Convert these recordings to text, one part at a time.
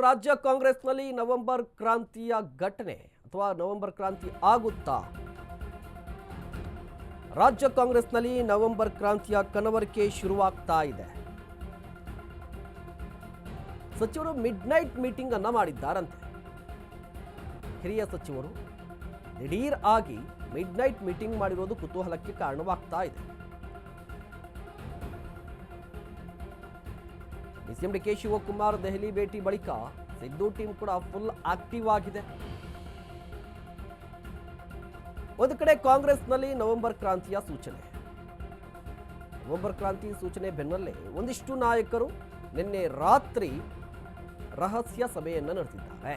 ರಾಜ್ಯ ಕಾಂಗ್ರೆಸ್ನಲ್ಲಿ ನವೆಂಬರ್ ಕ್ರಾಂತಿಯ ಘಟನೆ ಅಥವಾ ನವೆಂಬರ್ ಕ್ರಾಂತಿ ಆಗುತ್ತಾ? ರಾಜ್ಯ ಕಾಂಗ್ರೆಸ್ನಲ್ಲಿ ನವೆಂಬರ್ ಕ್ರಾಂತಿಯ ಕನವರಿಕೆ ಶುರುವಾಗ್ತಾ ಇದೆ. ಸಚಿವರು ಮಿಡ್ ನೈಟ್ ಮೀಟಿಂಗ್ ಅನ್ನ ಮಾಡಿದ್ದಾರಂತೆ. ಹಿರಿಯ ಸಚಿವರು ದಿಢೀರ್ ಆಗಿ ಮಿಡ್ ನೈಟ್ ಮೀಟಿಂಗ್ ಮಾಡಿರೋದು ಕುತೂಹಲಕ್ಕೆ ಕಾರಣವಾಗ್ತಾ ಇದೆ. ಸಿಎಂ ಡಿಕೆ ಶಿವಕುಮಾರ್ ದೆಹಲಿ ಭೇಟಿ ಬಳಿಕ ಸಿದ್ದು ಟೀಮ್ ಕೂಡ ಫುಲ್ ಆಕ್ಟಿವ್ ಆಗಿದೆ. ಒಂದು ಕಡೆ ಕಾಂಗ್ರೆಸ್ನಲ್ಲಿ ನವೆಂಬರ್ ಕ್ರಾಂತಿಯ ಸೂಚನೆ. ನವೆಂಬರ್ ಕ್ರಾಂತಿ ಸೂಚನೆ ಬೆನ್ನಲ್ಲೇ ಒಂದಿಷ್ಟು ನಾಯಕರು ನಿನ್ನೆ ರಾತ್ರಿ ರಹಸ್ಯ ಸಭೆಯನ್ನು ನಡೆಸಿದ್ದಾರೆ.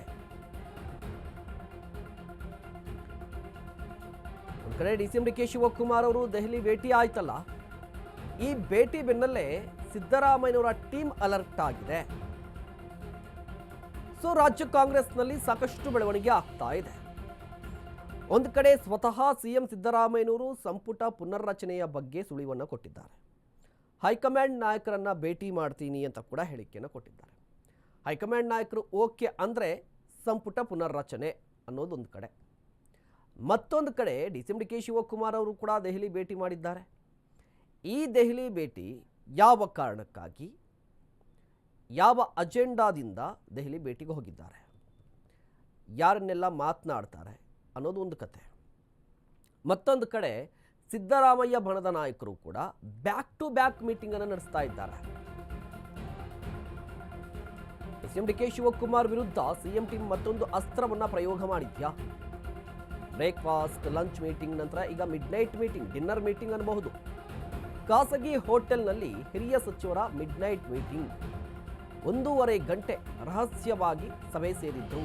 ಒಂದು ಕಡೆ ಸಿಎಂ ಡಿಕೆ ಶಿವಕುಮಾರ್ ಅವರು ದೆಹಲಿ ಭೇಟಿ ಆಯ್ತಲ್ಲ, ಈ ಭೇಟಿ ಬೆನ್ನಲ್ಲೇ ಸಿದ್ದರಾಮಯ್ಯನವರ ಟೀಮ್ ಅಲರ್ಟ್ ಆಗಿದೆ. ಸೊ ರಾಜ್ಯ ಕಾಂಗ್ರೆಸ್ನಲ್ಲಿ ಸಾಕಷ್ಟು ಬೆಳವಣಿಗೆ ಆಗ್ತಾ ಇದೆ. ಒಂದು ಕಡೆ ಸ್ವತಃ ಸಿಎಂ ಸಿದ್ದರಾಮಯ್ಯನವರು ಸಂಪುಟ ಪುನರ್ರಚನೆಯ ಬಗ್ಗೆ ಸುಳಿವನ್ನು ಕೊಟ್ಟಿದ್ದಾರೆ. ಹೈಕಮಾಂಡ್ ನಾಯಕರನ್ನ ಭೇಟಿ ಮಾಡ್ತೀನಿ ಅಂತ ಕೂಡ ಹೇಳಿಕೆಯನ್ನು ಕೊಟ್ಟಿದ್ದಾರೆ. ಹೈಕಮಾಂಡ್ ನಾಯಕರು ಓಕೆ ಅಂದರೆ ಸಂಪುಟ ಪುನರ್ರಚನೆ ಅನ್ನೋದೊಂದು ಕಡೆ. ಮತ್ತೊಂದು ಕಡೆ ಸಿಎಂ ಡಿಕೆ ಶಿವಕುಮಾರ್ ಅವರು ಕೂಡ ದೆಹಲಿ ಭೇಟಿ ಮಾಡಿದ್ದಾರೆ. ಈ ದೆಹಲಿ ಭೇಟಿ ಯಾವ ಕಾರಣಕ್ಕಾಗಿ, ಯಾವ ಅಜೆಂಡಾದಿಂದ ದೆಹಲಿ ಭೇಟಿಗೆ ಹೋಗಿದ್ದಾರೆ, ಯಾರನ್ನೆಲ್ಲ ಮಾತನಾಡ್ತಾರೆ ಅನ್ನೋದು ಒಂದು ಕತೆ. ಮತ್ತೊಂದು ಕಡೆ ಸಿದ್ದರಾಮಯ್ಯ ಬಣದ ನಾಯಕರು ಕೂಡ ಬ್ಯಾಕ್ ಟು ಬ್ಯಾಕ್ ಮೀಟಿಂಗ್ ಅನ್ನು ನಡೆಸ್ತಾ ಇದ್ದಾರೆ. ಸಿಎಂ ಡಿಕೆ ಶಿವಕುಮಾರ್ ವಿರುದ್ಧ ಸಿಎಂ ಟೀಮ್ ಮತ್ತೊಂದು ಅಸ್ತ್ರವನ್ನ ಪ್ರಯೋಗ ಮಾಡಿದ್ಯಾ? ಬ್ರೇಕ್ಫಾಸ್ಟ್, ಲಂಚ್ ಮೀಟಿಂಗ್ ನಂತರ ಈಗ mid night meeting, dinner meeting ಅನ್ನಬಹುದು. ಖಾಸಗಿ ಹೋಟೆಲ್ನಲ್ಲಿ ಹಿರಿಯ ಸಚಿವರ ಮಿಡ್ ನೈಟ್ ಮೀಟಿಂಗ್ 1.5 ಗಂಟೆ ರಹಸ್ಯವಾಗಿ ಸಭೆ ಸೇರಿದ್ರು.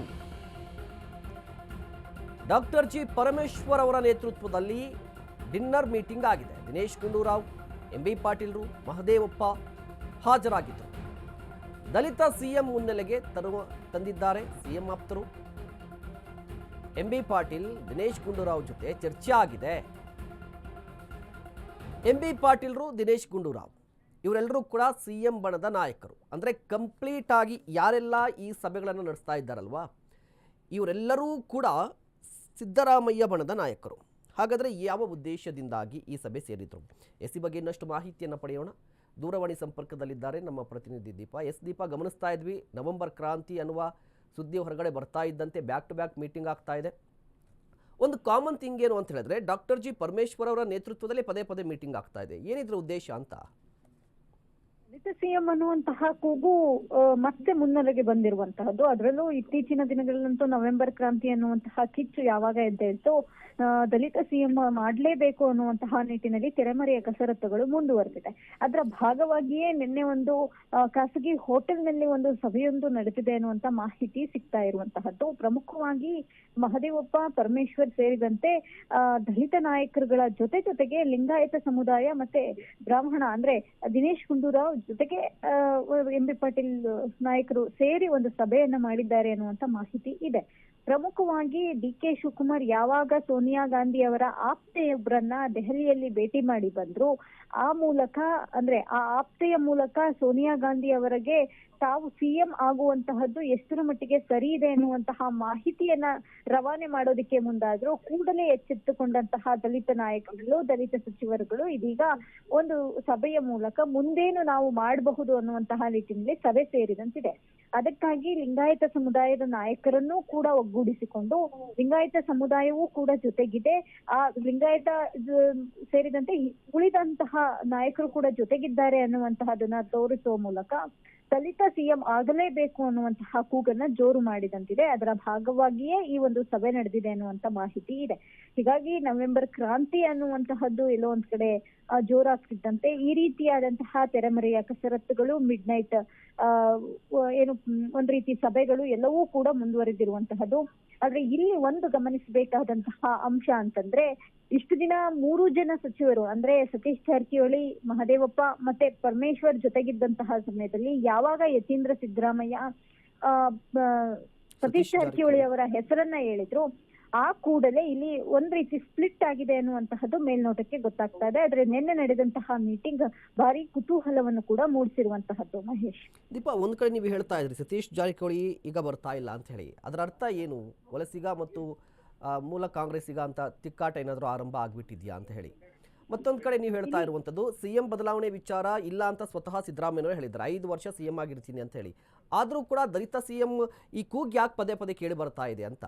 ಡಾಕ್ಟರ್ ಜಿ ಪರಮೇಶ್ವರ್ ಅವರ ನೇತೃತ್ವದಲ್ಲಿ ಡಿನ್ನರ್ ಮೀಟಿಂಗ್ ಆಗಿದೆ. ದಿನೇಶ್ ಗುಂಡೂರಾವ್, ಎಂಬಿ ಪಾಟೀಲ್ರು, ಮಹದೇವಪ್ಪ ಹಾಜರಾಗಿದ್ದರು. ದಲಿತ ಸಿಎಂ ಮುನ್ನೆಲೆಗೆ ತಂದಿದ್ದಾರೆ ಸಿಎಂ ಆಪ್ತರು. ಎಂಬಿ ಪಾಟೀಲ್, ದಿನೇಶ್ ಗುಂಡೂರಾವ್ ಜೊತೆ ಚರ್ಚೆ ಆಗಿದೆ. ಎಂಬಿ ಪಾಟೀಲ್ರು, ದಿನೇಶ್ ಗುಂಡೂರಾವ್ ಇವರೆಲ್ಲರೂ ಕೂಡ ಸಿಎಂ ಬಣದ ನಾಯಕರು. ಅಂದರೆ ಕಂಪ್ಲೀಟ್ ಆಗಿ ಯಾರೆಲ್ಲ ಈ ಸಭೆಗಳನ್ನು ನಡೆಸ್ತಾ ಇದ್ದಾರಲ್ವಾ, ಇವರೆಲ್ಲರೂ ಕೂಡ ಸಿದ್ದರಾಮಯ್ಯ ಬಣದ ನಾಯಕರು. ಹಾಗಾದರೆ ಯಾವ ಉದ್ದೇಶದಿಂದಾಗಿ ಈ ಸಭೆ ಸೇರಿದ್ರು? ಈ ಬಗ್ಗೆ ಇನ್ನಷ್ಟು ಮಾಹಿತಿಯನ್ನು ಪಡೆಯೋಣ. ದೂರವಾಣಿ ಸಂಪರ್ಕದಲ್ಲಿದ್ದಾರೆ ನಮ್ಮ ಪ್ರತಿನಿಧಿ ದೀಪಾ. ದೀಪಾ, ಗಮನಿಸ್ತಾ ಇದ್ವಿ ನವೆಂಬರ್ ಕ್ರಾಂತಿ ಅನ್ನುವ ಸುದ್ದಿ ಹೊರಗಡೆ ಬರ್ತಾ ಇದ್ದಂತೆ ಬ್ಯಾಕ್ ಟು ಬ್ಯಾಕ್ ಮೀಟಿಂಗ್ ಆಗ್ತಾ ಇದೆ. ಒಂದು ಕಾಮನ್ ಥಿಂಗ್ ಏನು ಅಂತ ಹೇಳಿದ್ರೆ, ಡಾಕ್ಟರ್ ಜಿ ಪರಮೇಶ್ವರ್ ಅವರ ನೇತೃತ್ವದಲ್ಲಿ ಪದೇ ಪದೇ ಮೀಟಿಂಗ್ ಆಗ್ತಾ ಇದೆ. ಏನಿದ್ರ ಉದ್ದೇಶ ಅಂತ? ದಲಿತ ಸಿಎಂ ಅನ್ನುವಂತಹ ಕೂಗು ಮತ್ತೆ ಮುನ್ನೆಲೆಗೆ ಬಂದಿರುವಂತಹದ್ದು. ಅದರಲ್ಲೂ ಇತ್ತೀಚಿನ ದಿನಗಳಲ್ಲಂತೂ ನವೆಂಬರ್ ಕ್ರಾಂತಿ ಅನ್ನುವಂತಹ ಕಿಚ್ಚು ಯಾವಾಗ ಎದ್ದೇಳ್ತು, ದಲಿತ ಸಿಎಂ ಮಾಡಲೇಬೇಕು ಅನ್ನುವಂತಹ ನಿಟ್ಟಿನಲ್ಲಿ ತೆರೆಮರೆಯ ಕಸರತ್ತುಗಳು ಮುಂದುವರೆದಿದೆ. ಅದರ ಭಾಗವಾಗಿಯೇ ನಿನ್ನೆ ಒಂದು ಖಾಸಗಿ ಹೋಟೆಲ್ನಲ್ಲಿ ಒಂದು ಸಭೆಯೊಂದು ನಡೆದಿದೆ ಅನ್ನುವಂತ ಮಾಹಿತಿ ಸಿಗ್ತಾ ಇರುವಂತಹದ್ದು. ಪ್ರಮುಖವಾಗಿ ಮಹದೇವಪ್ಪ, ಪರಮೇಶ್ವರ್ ಸೇರಿದಂತೆ ದಲಿತ ನಾಯಕರುಗಳ ಜೊತೆಗೆ ಲಿಂಗಾಯತ ಸಮುದಾಯ ಮತ್ತೆ ಬ್ರಾಹ್ಮಣ ಅಂದ್ರೆ ದಿನೇಶ್ ಗುಂಡೂರಾವ್ ಜೊತೆಗೆ ಎಂಬಿ ಪಾಟೀಲ್ ನಾಯಕರು ಸೇರಿ ಒಂದು ಸಭೆಯನ್ನ ಮಾಡಿದ್ದಾರೆ ಅನ್ನುವಂತ ಮಾಹಿತಿ ಇದೆ. ಪ್ರಮುಖವಾಗಿ ಡಿಕೆ ಶಿವಕುಮಾರ್ ಯಾವಾಗ ಸೋನಿಯಾ ಗಾಂಧಿ ಅವರ ಆಪ್ತೆಯೊಬ್ಬರನ್ನ ದೆಹಲಿಯಲ್ಲಿ ಭೇಟಿ ಮಾಡಿ ಬಂದ್ರು, ಆ ಮೂಲಕ ಅಂದ್ರೆ ಆ ಆಪ್ತೆಯ ಮೂಲಕ ಸೋನಿಯಾ ಗಾಂಧಿ ಅವರಿಗೆ ತಾವು ಸಿಎಂ ಆಗುವಂತಹದ್ದು ಎಷ್ಟರ ಮಟ್ಟಿಗೆ ಸರಿ ಇದೆ ಎನ್ನುವಂತಹ ಮಾಹಿತಿಯನ್ನ ರವಾನೆ ಮಾಡೋದಕ್ಕೆ ಮುಂದಾದ್ರು. ಕೂಡಲೇ ಎಚ್ಚೆತ್ತುಕೊಂಡಂತಹ ದಲಿತ ನಾಯಕರು, ದಲಿತ ಸಚಿವರುಗಳು ಇದೀಗ ಒಂದು ಸಭೆಯ ಮೂಲಕ ಮುಂದೇನು ನಾವು ಮಾಡಬಹುದು ಅನ್ನುವಂತಹ ನಿಟ್ಟಿನಲ್ಲಿ ಸಭೆ ಸೇರಿದಂತಿದೆ. ಅದಕ್ಕಾಗಿ ಲಿಂಗಾಯತ ಸಮುದಾಯದ ನಾಯಕರನ್ನು ಕೂಡ ಒಗ್ಗೂಡಿಸಿಕೊಂಡು ಲಿಂಗಾಯತ ಸಮುದಾಯವೂ ಕೂಡ ಜೊತೆಗಿದೆ. ಆ ಲಿಂಗಾಯತ ಸೇರಿದಂತೆ ಉಳಿದಂತಹ ನಾಯಕರು ಕೂಡ ಜೊತೆಗಿದ್ದಾರೆ ಅನ್ನುವಂತಹದನ್ನ ತೋರಿಸುವ ಮೂಲಕ ದಲಿತ ಸಿಎಂ ಆಗಲೇಬೇಕು ಅನ್ನುವಂತಹ ಕೂಗನ್ನ ಜೋರು ಮಾಡಿದಂತಿದೆ. ಅದರ ಭಾಗವಾಗಿಯೇ ಈ ಒಂದು ಸಭೆ ನಡೆದಿದೆ ಅನ್ನುವಂತ ಮಾಹಿತಿ ಇದೆ. ಹೀಗಾಗಿ ನವೆಂಬರ್ ಕ್ರಾಂತಿ ಅನ್ನುವಂತಹದ್ದು ಎಲ್ಲೋ ಒಂದ್ ಕಡೆ ಜೋರಾಗ್ತಿದ್ದಂತೆ ಈ ರೀತಿಯಾದಂತಹ ತೆರೆಮರೆಯ ಕಸರತ್ತುಗಳು, ಮಿಡ್ ನೈಟ್ ಏನು ಒಂದ್ ರೀತಿ ಸಭೆಗಳು ಎಲ್ಲವೂ ಕೂಡ ಮುಂದುವರೆದಿರುವಂತಹದ್ದು. ಆದ್ರೆ ಇಲ್ಲಿ ಒಂದು ಗಮನಿಸಬೇಕಾದಂತಹ ಅಂಶ ಅಂತಂದ್ರೆ, ಇಷ್ಟು ದಿನ 3 ಜನ ಸಚಿವರು ಅಂದ್ರೆ ಸತೀಶ್ ಜಾರಕಿಹೊಳಿ, ಮಹದೇವಪ್ಪ ಮತ್ತೆ ಪರಮೇಶ್ವರ್ ಜೊತೆಗಿದ್ದಂತಹ ಸಮಯದಲ್ಲಿ ಯಾವಾಗ ಯತೀಂದ್ರ ಸಿದ್ದರಾಮಯ್ಯ ಸತೀಶ್ ಜಾರಕಿಹೊಳಿ ಅವರ ಹೆಸರನ್ನ ಹೇಳಿದ್ರು, ಆ ಕೂಡಲೇ ಇಲ್ಲಿ ಒಂದ್ ರೀತಿ ಸ್ಪ್ಲಿಟ್ ಆಗಿದೆ ಅನ್ನುವಂತಹದ್ದು ಮೇಲ್ನೋಟಕ್ಕೆ ಗೊತ್ತಾಗ್ತಾ ಇದೆ. ಆದ್ರೆ ನಿನ್ನೆ ನಡೆದಂತಹ ಮೀಟಿಂಗ್ ಭಾರಿ ಕುತೂಹಲವನ್ನು ಕೂಡ ಮೂಡಿಸಿರುವಂತಹದ್ದು. ಮಹೇಶ್, ದೀಪಾ, ಒಂದ್ ಕಡೆ ನೀವು ಹೇಳ್ತಾ ಇದ್ರಿ ಸತೀಶ್ ಜಾರಕಿಹೊಳಿ ಈಗ ಬರ್ತಾ ಇಲ್ಲ ಅಂತ ಹೇಳಿ, ಅದರ ಅರ್ಥ ಏನು? ವಲಸಿಗ ಮತ್ತು ಮೂಲ ಕಾಂಗ್ರೆಸ್ಸಿಗ ಅಂತ ತಿಕ್ಕಾಟ ಏನಾದರೂ ಆರಂಭ ಆಗ್ಬಿಟ್ಟಿದ್ಯಾ ಅಂತ ಹೇಳಿ. ಮತ್ತೊಂದು ಕಡೆ ನೀವು ಹೇಳ್ತಾ ಇರುವಂಥದ್ದು ಸಿಎಂ ಬದಲಾವಣೆ ವಿಚಾರ ಇಲ್ಲ ಅಂತ ಸ್ವತಃ ಸಿದ್ದರಾಮಯ್ಯನವರು ಹೇಳಿದ್ದಾರೆ, 5 ವರ್ಷ ಸಿಎಂ ಆಗಿರ್ತೀನಿ ಅಂತ ಹೇಳಿ. ಆದರೂ ಕೂಡ ದಲಿತ ಸಿಎಂ ಈ ಕೂಗ್ ಯಾಕೆ ಪದೇ ಪದೇ ಕೇಳಿ ಬರ್ತಾ ಇದೆ ಅಂತ?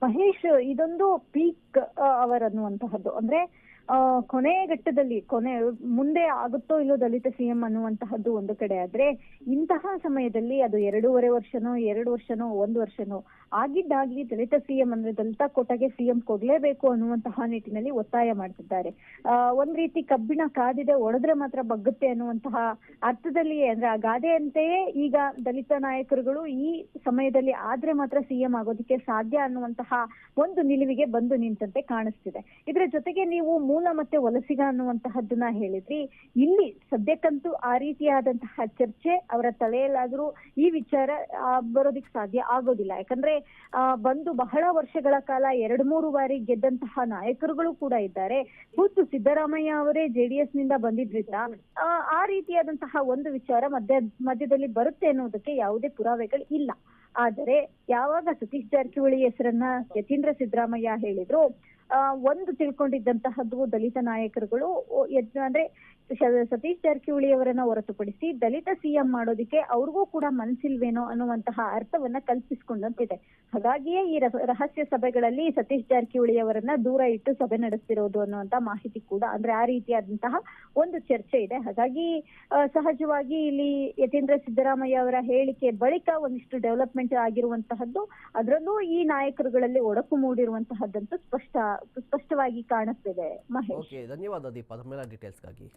ಮಹೇಶ್, ಇದೊಂದು ಪೀಕ್ ಅವರ್ ಅನ್ನುವಂತಹದ್ದು. ಅಂದ್ರೆ ಕೊನೆ ಘಟ್ಟದಲ್ಲಿ ಮುಂದೆ ಆಗುತ್ತೋ ಇಲ್ಲೋ ದಲಿತ ಸಿಎಂ ಅನ್ನುವಂತಹದ್ದು ಒಂದು ಕಡೆ ಆದ್ರೆ, ಇಂತಹ ಸಮಯದಲ್ಲಿ ಅದು 2.5 ವರ್ಷನೋ 2 ವರ್ಷನೋ 1 ವರ್ಷನೋ ಆಗಿದ್ದಾಗ್ಲಿ ದಲಿತ ಸಿಎಂ ಅಂದ್ರೆ ದಲಿತ ಕೋಟಗೆ ಸಿಎಂ ಕೊಡ್ಲೇಬೇಕು ಅನ್ನುವಂತಹ ನಿಟ್ಟಿನಲ್ಲಿ ಒತ್ತಾಯ ಮಾಡ್ತಿದ್ದಾರೆ. ಒಂದ್ ರೀತಿ ಕಬ್ಬಿಣ ಕಾದಿದೆ, ಒಡೆದ್ರೆ ಮಾತ್ರ ಬಗ್ಗುತ್ತೆ ಅನ್ನುವಂತಹ ಅರ್ಥದಲ್ಲಿ, ಅಂದ್ರೆ ಆ ಗಾದೆಯಂತೆಯೇ ಈಗ ದಲಿತ ನಾಯಕರುಗಳು ಈ ಸಮಯದಲ್ಲಿ ಆದ್ರೆ ಮಾತ್ರ ಸಿಎಂ ಆಗೋದಕ್ಕೆ ಸಾಧ್ಯ ಅನ್ನುವಂತಹ ಒಂದು ನಿಲುವಿಗೆ ಬಂದು ನಿಂತಂತೆ ಕಾಣಿಸ್ತಿದೆ. ಇದರ ಜೊತೆಗೆ ನೀವು ಮೂಲ ಮತ್ತೆ ವಲಸಿಗ ಅನ್ನುವಂತಹದ್ದನ್ನ ಹೇಳಿದ್ರಿ. ಇಲ್ಲಿ ಸದ್ಯಕ್ಕಂತೂ ಆ ರೀತಿಯಾದಂತಹ ಚರ್ಚೆ ಅವರ ತಲೆಯಲ್ಲಾದ್ರೂ ಈ ವಿಚಾರ ಬರೋದಿಕ್ ಸಾಧ್ಯ ಆಗೋದಿಲ್ಲ. ಯಾಕಂದ್ರೆ ಬಂದು ಬಹಳ ವರ್ಷಗಳ ಕಾಲ 2-3 ಬಾರಿ ಗೆದ್ದಂತಹ ನಾಯಕರುಗಳು ಕೂಡ ಇದ್ದಾರೆ. ಖುದ್ದು ಸಿದ್ದರಾಮಯ್ಯ ಅವರೇ ಜೆಡಿಎಸ್ ನಿಂದ ಬಂದಿದ್ರಿಂದ ಆ ರೀತಿಯಾದಂತಹ ಒಂದು ವಿಚಾರ ಮಧ್ಯದಲ್ಲಿ ಬರುತ್ತೆ ಅನ್ನೋದಕ್ಕೆ ಯಾವುದೇ ಪುರಾವೆಗಳು ಇಲ್ಲ. ಆದರೆ ಯಾವಾಗ ಸತೀಶ್ ಜಾರಕಿಹೊಳಿ ಹೆಸರನ್ನ ಯತೀಂದ್ರ ಸಿದ್ದರಾಮಯ್ಯ ಹೇಳಿದ್ರು, ಒಂದು ತಿಳ್ಕೊಂಡಿದ್ದಂತಹದ್ದು ದಲಿತ ನಾಯಕರುಗಳು ಅಂದ್ರೆ ಸತೀಶ್ ಜಾರಕಿಹೊಳಿ ಅವರನ್ನ ಹೊರತುಪಡಿಸಿ ದಲಿತ ಸಿಎಂ ಮಾಡೋದಿಕ್ಕೆ ಅವ್ರಿಗೂ ಕೂಡ ಮನಸ್ಸಿಲ್ವೇನೋ ಅನ್ನುವಂತಹ ಅರ್ಥವನ್ನ ಕಲ್ಪಿಸಿಕೊಂಡಂತಿದೆ. ಹಾಗಾಗಿಯೇ ಈ ರಹಸ್ಯ ಸಭೆಗಳಲ್ಲಿ ಸತೀಶ್ ಜಾರಕಿಹೊಳಿ ಅವರನ್ನ ದೂರ ಇಟ್ಟು ಸಭೆ ನಡೆಸ್ತಿರೋದು ಅನ್ನುವಂತ ಮಾಹಿತಿ ಕೂಡ, ಅಂದ್ರೆ ಆ ರೀತಿಯಾದಂತಹ ಒಂದು ಚರ್ಚೆ ಇದೆ. ಹಾಗಾಗಿ ಸಹಜವಾಗಿ ಇಲ್ಲಿ ಯತೀಂದ್ರ ಸಿದ್ದರಾಮಯ್ಯ ಅವರ ಹೇಳಿಕೆ ಬಳಿಕ ಒಂದಿಷ್ಟು ಡೆವಲಪ್ಮೆಂಟ್ ಆಗಿರುವಂತಹದ್ದು, ಅದರಲ್ಲೂ ಈ ನಾಯಕರುಗಳಲ್ಲಿ ಒಡಕು ಮೂಡಿರುವಂತಹದ್ದಂತೂ ಸ್ಪಷ್ಟವಾಗಿ ಕಾಣಿಸ್ತಿದೆ. ಮಹೇಶ್, ಧನ್ಯವಾದ ದೀಪಾ, ತಮ್ಮೆಲ್ಲ ಡೀಟೇಲ್ಸ್ಗಾಗಿ.